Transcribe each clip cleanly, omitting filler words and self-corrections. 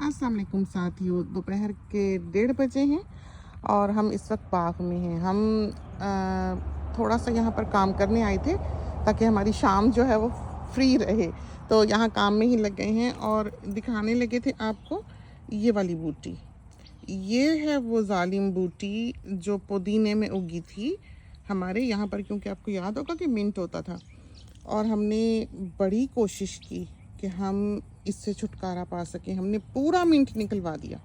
अस्सलाम वालेकुम साथियों, दोपहर के 1:30 बजे हैं और हम इस वक्त बाग में हैं। हम थोड़ा सा यहाँ पर काम करने आए थे ताकि हमारी शाम जो है वो फ्री रहे, तो यहाँ काम में ही लग गए हैं और दिखाने लगे थे आपको ये वाली बूटी। ये है वो जालिम बूटी जो पुदीने में उगी थी हमारे यहाँ पर, क्योंकि आपको याद होगा कि मिंट होता था और हमने बड़ी कोशिश की कि हम इससे छुटकारा पा सकें। हमने पूरा मिंट निकलवा दिया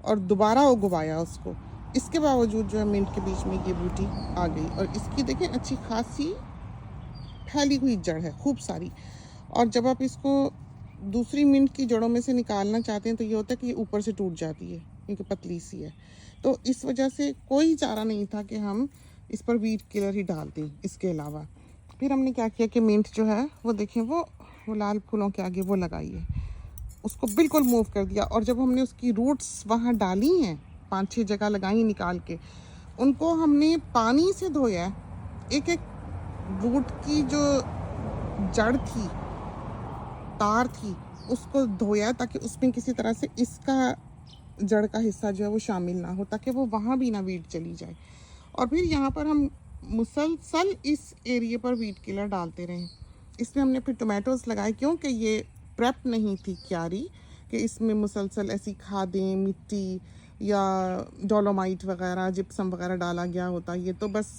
और दोबारा उगवाया उसको। इसके बावजूद जो है मिंट के बीच में ये बूटी आ गई और इसकी देखें अच्छी खासी फैली हुई जड़ है, खूब सारी। और जब आप इसको दूसरी मिंट की जड़ों में से निकालना चाहते हैं तो ये होता है कि ये ऊपर से टूट जाती है क्योंकि पतली सी है। तो इस वजह से कोई चारा नहीं था कि हम इस पर वीड किलर ही डाल दें। इसके अलावा फिर हमने क्या किया कि मिंट जो है वो देखें वो लाल फूलों के आगे वो लगाई है, उसको बिल्कुल मूव कर दिया। और जब हमने उसकी रूट्स वहाँ डाली हैं, 5-6 जगह लगाई निकाल के, उनको हमने पानी से धोया है। एक एक बूट की जो जड़ थी, तार थी, उसको धोया ताकि उसमें किसी तरह से इसका जड़ का हिस्सा जो है वो शामिल ना हो, ताकि वो वहाँ भी ना वीड चली जाए। और फिर यहाँ पर हम मुसलसल इस एरिया पर वीड किलर डालते रहे। इसमें हमने फिर टोमेटोज़ लगाए क्योंकि ये प्रेप नहीं थी क्यारी कि इसमें मुसलसल ऐसी खादें, मिट्टी या डोलोमाइट वगैरह, जिप्सम वगैरह डाला गया होता। ये तो बस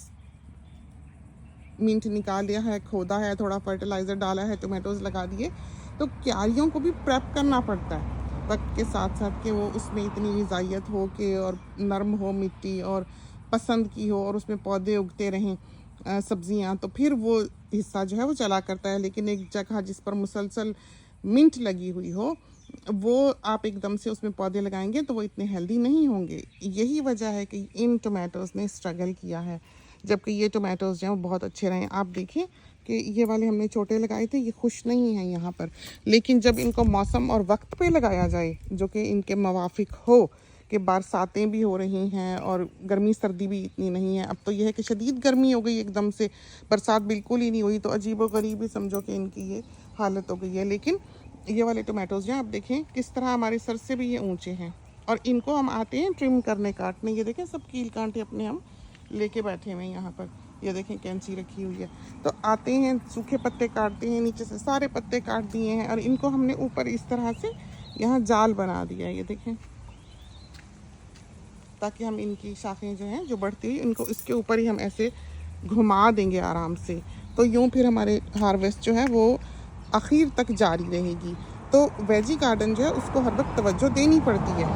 मिंट निकाल लिया है, खोदा है, थोड़ा फर्टिलाइज़र डाला है, टोमेटोज़ लगा दिए। तो क्यारियों को भी प्रेप करना पड़ता है वक्त के साथ साथ कि वो उसमें इतनी ग़िज़ाइयत हो कि और नरम हो मिट्टी और पसंद की हो और उसमें पौधे उगते रहें, सब्जियां, तो फिर वो हिस्सा जो है वो चला करता है। लेकिन एक जगह जिस पर मुसलसल मिंट लगी हुई हो, वो आप एकदम से उसमें पौधे लगाएंगे तो वो इतने हेल्दी नहीं होंगे। यही वजह है कि इन टोमेटोज़ ने स्ट्रगल किया है, जबकि ये टोमेटोज़ जो हैं वो बहुत अच्छे रहे। आप देखें कि ये वाले हमने छोटे लगाए थे, ये खुश नहीं हैं यहाँ पर, लेकिन जब इनको मौसम और वक्त पे लगाया जाए जो कि इनके मुवाफिक हो, कि बरसातें भी हो रही हैं और गर्मी सर्दी भी इतनी नहीं है। अब तो यह है कि शदीद गर्मी हो गई एकदम से, बरसात बिल्कुल ही नहीं हुई, तो अजीब व गरीब ही समझो कि इनकी ये हालत हो गई है। लेकिन ये वाले टोमेटोज़ जो आप देखें किस तरह हमारे सर से भी ये ऊंचे हैं और इनको हम आते हैं ट्रिम करने, काटने। ये देखें सब कील कांटे अपने हम लेके बैठे हुए हैं यहाँ पर। ये देखें कैंची रखी हुई है, तो आते हैं सूखे पत्ते काटते हैं, नीचे से सारे पत्ते काट दिए हैं और इनको हमने ऊपर इस तरह से यहाँ जाल बना दिया है। ये देखें, ताकि हम इनकी शाखें जो हैं जो बढ़ती हुई, इनको इसके ऊपर ही हम ऐसे घुमा देंगे आराम से। तो यूँ फिर हमारे हार्वेस्ट जो है वो आखिर तक जारी रहेगी। तो वेजी गार्डन जो है उसको हर वक्त तवज्जो देनी पड़ती है।